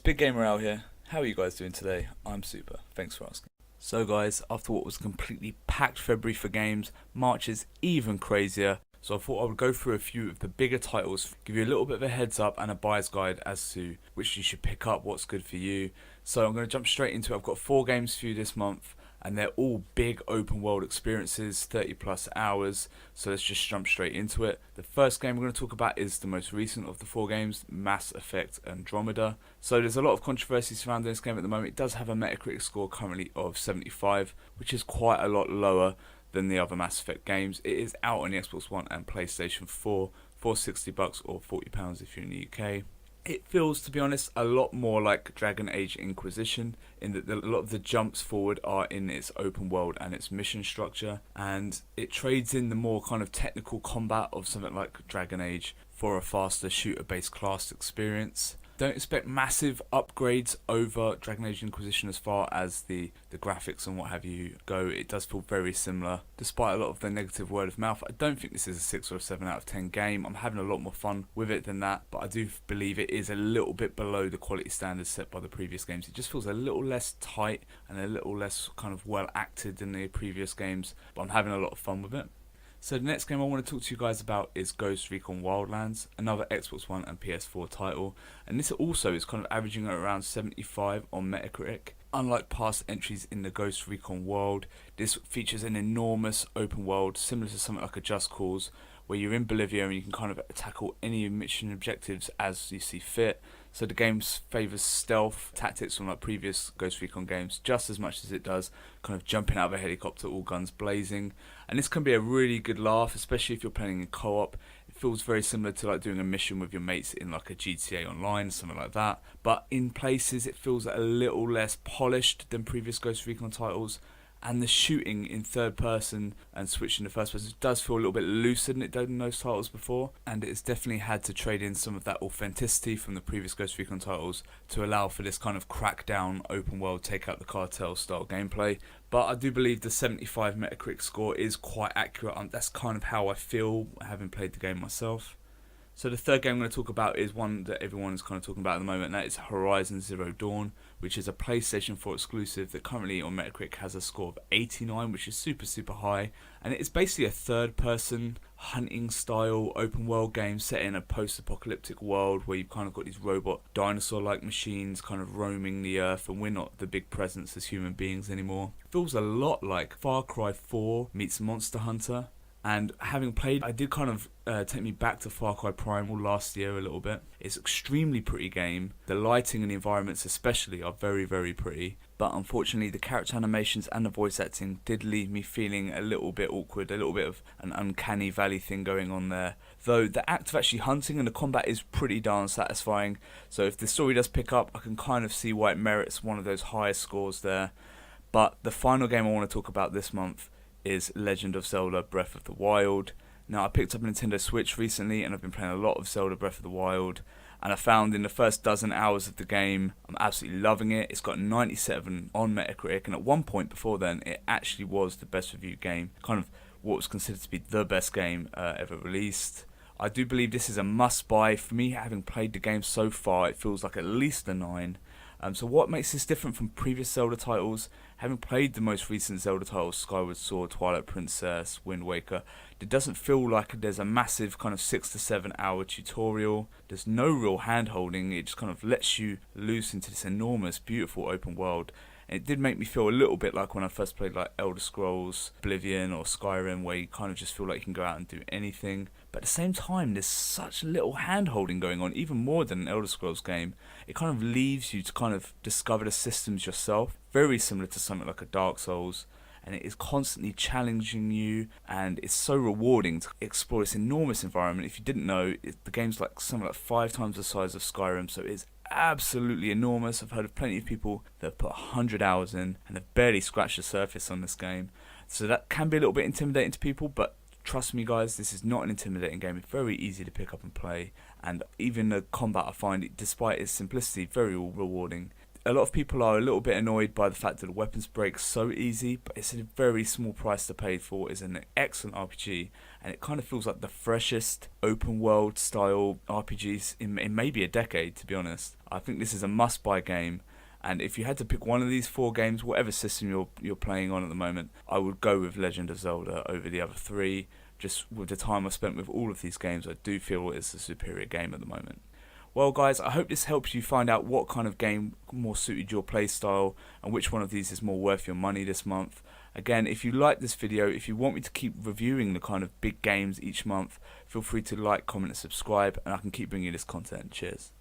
Big Gamer out here. How are you guys doing today? I'm super. Thanks for asking. So guys, after what was a completely packed February for games, March is even crazier. So I thought I would go through a few of the bigger titles, give you a little bit of a heads up and a buyer's guide as to which you should pick up, what's good for you. So I'm going to jump straight into it. I've got 4 games for you this month, and they're all big open world experiences, 30 plus hours. So let's just jump straight into it. The first game we're going to talk about is the most recent of the 4 games, Mass Effect Andromeda. So there's a lot of controversy surrounding this game at the moment. It does have a Metacritic score currently of 75, which is quite a lot lower than the other Mass Effect games. It is out on the Xbox One and PlayStation 4 for $60 or £40 if you're in the UK. It feels, to be honest, a lot more like Dragon Age Inquisition in that a lot of the jumps forward are in its open world and its mission structure, and it trades in the more kind of technical combat of something like Dragon Age for a faster shooter-based class experience. Don't expect massive upgrades over Dragon Age Inquisition as far as the graphics and what have you go. It does feel very similar. Despite a lot of the negative word of mouth, I don't think this is a 6 or a 7 out of 10 game. I'm having a lot more fun with it than that, but I do believe it is a little bit below the quality standards set by the previous games. It just feels a little less tight and a little less kind of well acted than the previous games, but I'm having a lot of fun with it. So the next game I want to talk to you guys about is Recon Wildlands, another Xbox One and PS4 title, and this also is kind of averaging at around 75 on Metacritic. Unlike past entries in the Ghost Recon world, this features an enormous open world similar to something like a Just Cause, where you're in Bolivia and you can kind of tackle any mission objectives as you see fit. So the game favours stealth tactics from like previous Ghost Recon games just as much as it does kind of jumping out of a helicopter, all guns blazing. And this can be a really good laugh, especially if you're playing in co-op. It feels very similar to like doing a mission with your mates in like a GTA Online, something like that. But in places it feels a little less polished than previous Ghost Recon titles. And the shooting in third person and switching to first person does feel a little bit looser than it did in those titles before, and it's definitely had to trade in some of that authenticity from the previous Ghost Recon titles to allow for this kind of crackdown open world take out the cartel style gameplay. But I do believe the 75 Metacritic score is quite accurate. That's kind of how I feel having played the game myself. So the third game I'm going to talk about is one that everyone is kind of talking about at the moment, and that is Horizon Zero Dawn, which is a PlayStation 4 exclusive that currently on Metacritic has a score of 89, which is super high, and it's basically a third-person hunting style open world game set in a post-apocalyptic world where you've kind of got these robot dinosaur-like machines kind of roaming the earth, and we're not the big presence as human beings anymore. It feels a lot like Far Cry 4 meets Monster Hunter. And having played, I did kind of take me back to Far Cry Primal last year a little bit. It's an extremely pretty game. The lighting and the environments especially are very pretty. But unfortunately the character animations and the voice acting did leave me feeling a little bit awkward, a little bit of an uncanny valley thing going on there. Though the act of actually hunting and the combat is pretty darn satisfying. So if the story does pick up, I can kind of see why it merits one of those higher scores there. But the final game I want to talk about this month is Legend of Zelda Breath of the Wild. Now I picked up a Nintendo Switch recently and I've been playing a lot of Zelda Breath of the Wild, and I found in the first dozen hours of the game I'm absolutely loving it. It's got 97 on Metacritic, and at one point before then it actually was the best reviewed game, kind of what was considered to be the best game ever released. I do believe this is a must buy. For me, having played the game so far, it feels like at least a 9. So what makes this different from previous Zelda titles? Having played the most recent Zelda titles, Skyward Sword, Twilight Princess, Wind Waker, it doesn't feel like there's a massive kind of 6 to 7 hour tutorial. There's no real hand holding. It just kind of lets you loose into this enormous, beautiful open world. And it did make me feel a little bit like when I first played like Elder Scrolls, Oblivion or Skyrim, where you kind of just feel like you can go out and do anything. But at the same time, there's such little hand-holding going on, even more than an Elder Scrolls game. It kind of leaves you to kind of discover the systems yourself, very similar to something like a Dark Souls. And it is constantly challenging you, and it's so rewarding to explore this enormous environment. If you didn't know, the game's like something like 5 times the size of Skyrim, so it's absolutely enormous. I've heard of plenty of people that have put 100 hours in and have barely scratched the surface on this game. So that can be a little bit intimidating to people, but trust me guys, this is not an intimidating game. It's very easy to pick up and play, and even the combat I find, despite its simplicity, very rewarding. a lot of people are a little bit annoyed by the fact that the weapons break so easy, but it's a very small price to pay for. It's an excellent RPG, and it kind of feels like the freshest open world style RPGs in maybe a decade, to be honest. I think this is a must buy game, and if you had to pick one of these 4 games, whatever system you're playing on at the moment, I would go with Legend of Zelda over the other 3. Just with the time I've spent with all of these games, I do feel it's a superior game at the moment. Well guys, I hope this helps you find out what kind of game more suited your playstyle and which one of these is more worth your money this month. Again, if you like this video, if you want me to keep reviewing the kind of big games each month, feel free to like, comment and subscribe, and I can keep bringing you this content. Cheers.